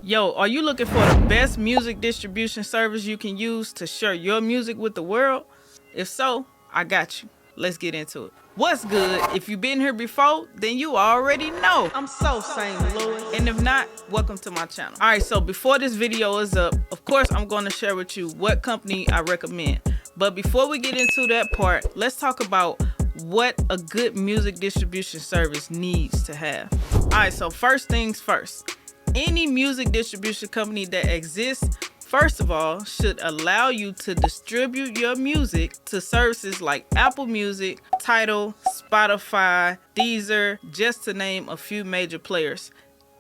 Yo, are you looking for the best music distribution service you can use to share your music with the world? If so, I got you. Let's get into it. What's good? If you've been here before, then you already know. I'm so St. Louis. And if not, welcome to my channel. All right, so before this video is up, of course, I'm going to share with you what company I recommend. But before we get into that part, let's talk about what a good music distribution service needs to have. All right, so first things first. Any music distribution company that exists, first of all, should allow you to distribute your music to services like Apple Music, Tidal, Spotify, Deezer, just to name a few major players.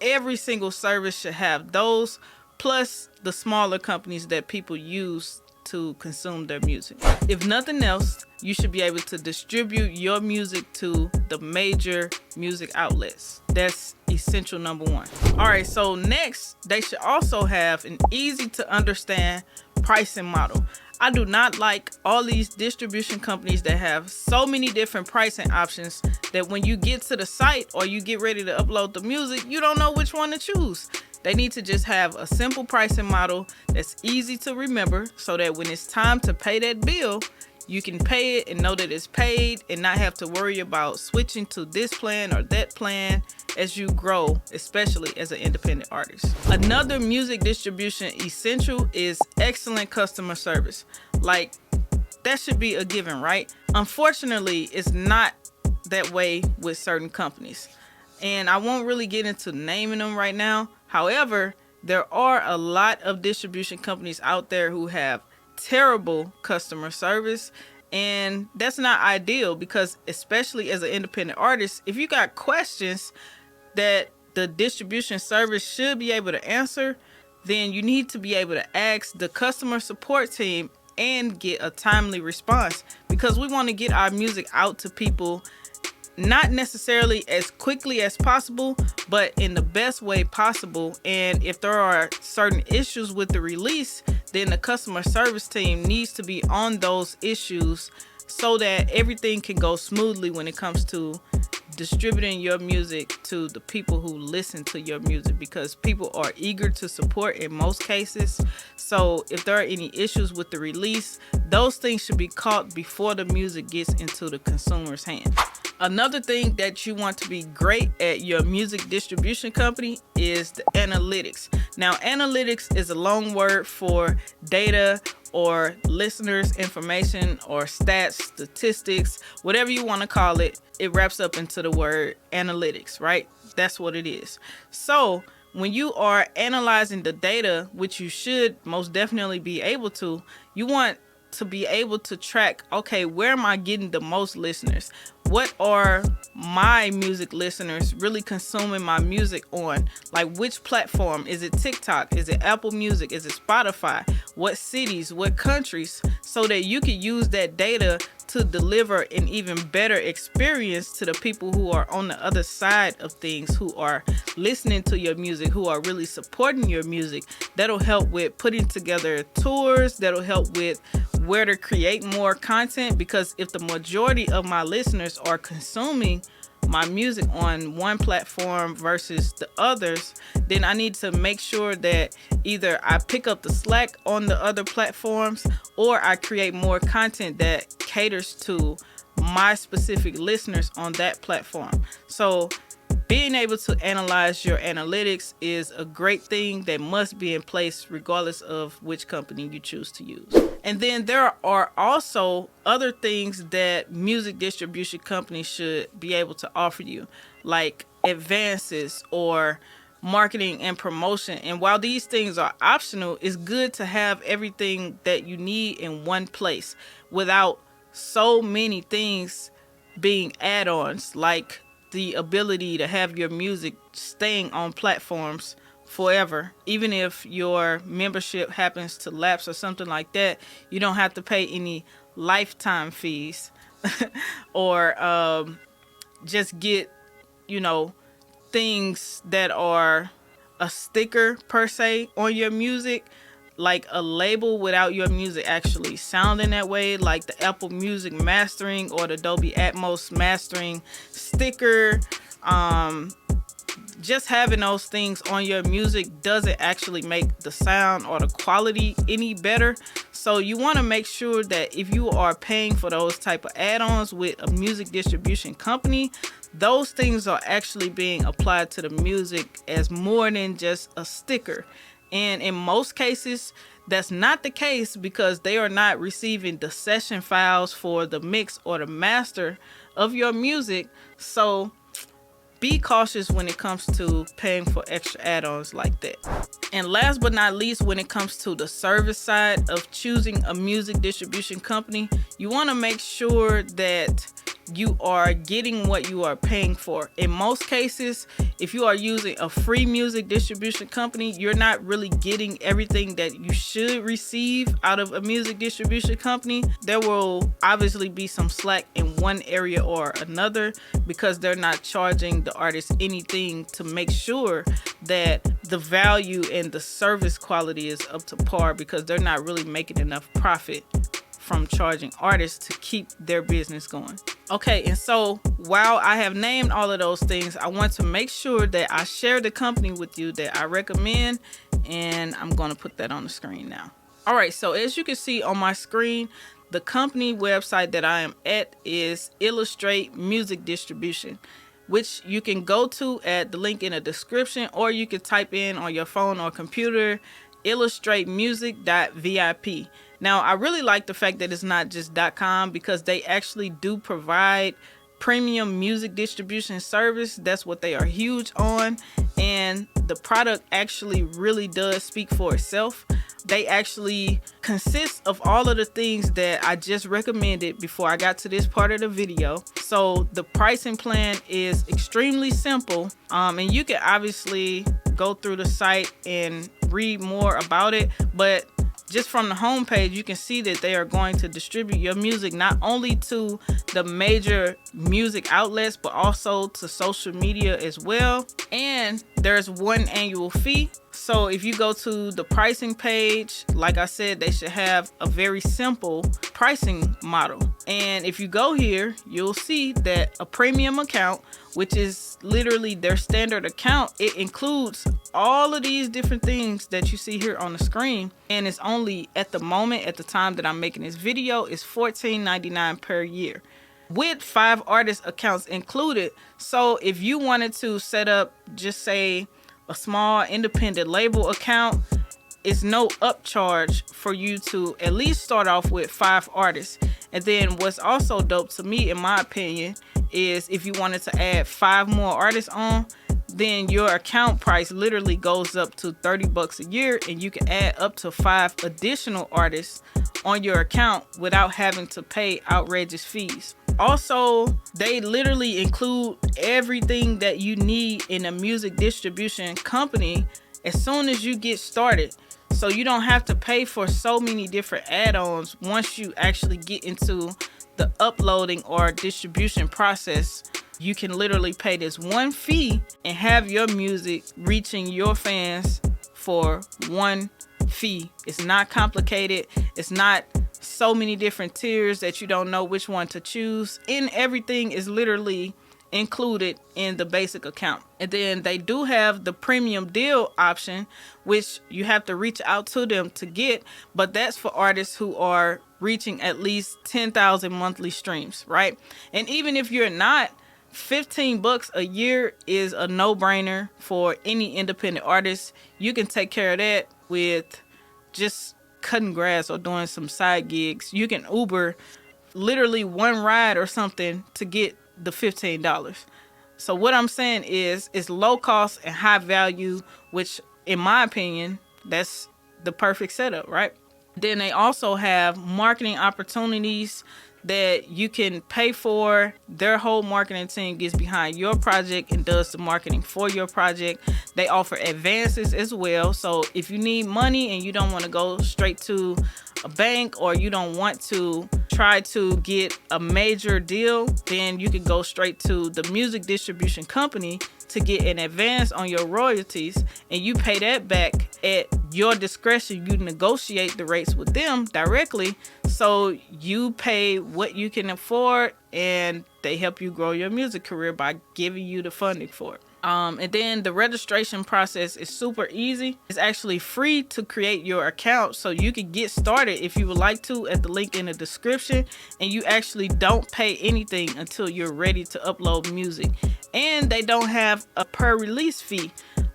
Every single service should have those, plus the smaller companies that people use to consume their music. If nothing else, you should be able to distribute your music to the major music outlets. That's essential number one. All right, so next, they should also have an easy to understand pricing model. I do not like all these distribution companies that have so many different pricing options that when you get to the site or you get ready to upload the music, you don't know which one to choose. They need to just have a simple pricing model that's easy to remember so that when it's time to pay that bill, you can pay it and know that it's paid and not have to worry about switching to this plan or that plan as you grow, especially as an independent artist. Another music distribution essential is excellent customer service. Like, that should be a given, right? Unfortunately, it's not that way with certain companies. And I won't really get into naming them right now. However, there are a lot of distribution companies out there who have terrible customer service, and that's not ideal because, especially as an independent artist, if you got questions that the distribution service should be able to answer, then you need to be able to ask the customer support team and get a timely response, because we want to get our music out to people not necessarily as quickly as possible, but in the best way possible. And if there are certain issues with the release, then the customer service team needs to be on those issues so that everything can go smoothly when it comes to distributing your music to the people who listen to your music, because people are eager to support in most cases. So if there are any issues with the release, those things should be caught before the music gets into the consumer's hands. Another thing that you want to be great at your music distribution company is the analytics. Now, analytics is a long word for data or listeners' information or stats, statistics, whatever you want to call it. It wraps up into the word analytics, right? That's what it is. So when you are analyzing the data, which you should most definitely be able to, you want to be able to track, okay, where am I getting the most listeners? What are my music listeners really consuming my music on? Like, which platform? Is it TikTok? Is it Apple Music? Is it Spotify? What cities? What countries? So that you can use that data to deliver an even better experience to the people who are on the other side of things, who are listening to your music, who are really supporting your music. That'll help with putting together tours. That'll help with where to create more content, because if the majority of my listeners are consuming my music on one platform versus the others, then I need to make sure that either I pick up the slack on the other platforms or I create more content that caters to my specific listeners on that platform. So being able to analyze your analytics is a great thing that must be in place regardless of which company you choose to use. And then there are also other things that music distribution companies should be able to offer you, like advances or marketing and promotion. And while these things are optional, it's good to have everything that you need in one place without so many things being add-ons, like the ability to have your music staying on platforms forever. Even if your membership happens to lapse or something like that, you don't have to pay any lifetime fees or just get, things that are a sticker per se on your music, like a label without your music actually sounding that way, like the Apple Music mastering or the Dolby Atmos mastering sticker. just having those things on your music doesn't actually make the sound or the quality any better. So you want to make sure that if you are paying for those type of add-ons with a music distribution company, those things are actually being applied to the music as more than just a sticker. And in most cases, that's not the case, because they are not receiving the session files for the mix or the master of your music. So be cautious when it comes to paying for extra add-ons like that. And last but not least, when it comes to the service side of choosing a music distribution company, you want to make sure that you are getting what you are paying for. In most cases, if you are using a free music distribution company, you're not really getting everything that you should receive out of a music distribution company. There will obviously be some slack in one area or another, because they're not charging the artist anything to make sure that the value and the service quality is up to par, because they're not really making enough profit from charging artists to keep their business going. Okay, and so while I have named all of those things, I want to make sure that I share the company with you that I recommend, and I'm going to put that on the screen now. All right, so as you can see on my screen, the company website that I am at is Illustrate Music Distribution, which you can go to at the link in the description, or you can type in on your phone or computer illustratemusic.vip. Now, I really like the fact that it's not just .com, because they actually do provide premium music distribution service. That's what they are huge on, and the product actually really does speak for itself. They actually consist of all of the things that I just recommended before I got to this part of the video. So the pricing plan is extremely simple, and you can obviously go through the site and read more about it, but just from the homepage, you can see that they are going to distribute your music not only to the major music outlets, but also to social media as well. And there's one annual fee. So if you go to the pricing page, like I said, they should have a very simple pricing model. And if you go here, you'll see that a premium account, which is literally their standard account, it includes all of these different things that you see here on the screen. And it's only at the moment, at the time that I'm making this video, is $14.99 per year, with 5 artist accounts included. So if you wanted to set up, just say, a small independent label account, it's no upcharge for you to at least start off with 5 artists. And then what's also dope to me, in my opinion, is if you wanted to add 5 more artists on, then your account price literally goes up to $30 a year, and you can add up to 5 additional artists on your account without having to pay outrageous fees. Also, they literally include everything that you need in a music distribution company as soon as you get started. So you don't have to pay for so many different add-ons once you actually get into the uploading or distribution process. You can literally pay this one fee and have your music reaching your fans for one fee. It's not complicated. It's not so many different tiers that you don't know which one to choose, and everything is literally included in the basic account. And then they do have the premium deal option, which you have to reach out to them to get, but that's for artists who are reaching at least 10,000 monthly streams, right? And even if you're not, $15 a year is a no-brainer for any independent artist. You can take care of that with just cutting grass or doing some side gigs. You can Uber literally one ride or something to get the $15. So what I'm saying is, it's low cost and high value, which in my opinion, that's the perfect setup, right? Then they also have marketing opportunities that you can pay for. Their whole marketing team gets behind your project and does the marketing for your project. They offer advances as well. So if you need money and you don't want to go straight to a bank, or you don't want to try to get a major deal, then you can go straight to the music distribution company to get an advance on your royalties, and you pay that back at your discretion. You negotiate the rates with them directly, so you pay what you can afford, and they help you grow your music career by giving you the funding for it. And then the registration process is super easy. It's actually free to create your account, so you can get started if you would like to at the link in the description, and you actually don't pay anything until you're ready to upload music. And they don't have a per release fee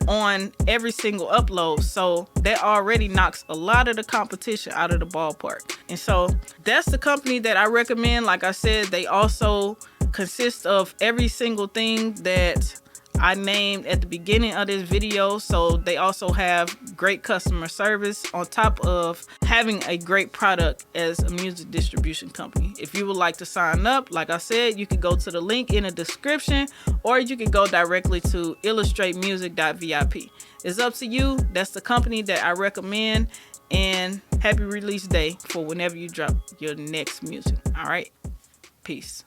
on every single upload, so that already knocks a lot of the competition out of the ballpark. And so that's the company that I recommend. Like I said, they also consist of every single thing that I named at the beginning of this video. So they also have great customer service on top of having a great product as a music distribution company. If you would like to sign up, like I said, you can go to the link in the description, or you can go directly to illustratemusic.vip. It's up to you. That's the company that I recommend, and happy release day for whenever you drop your next music. All right, peace.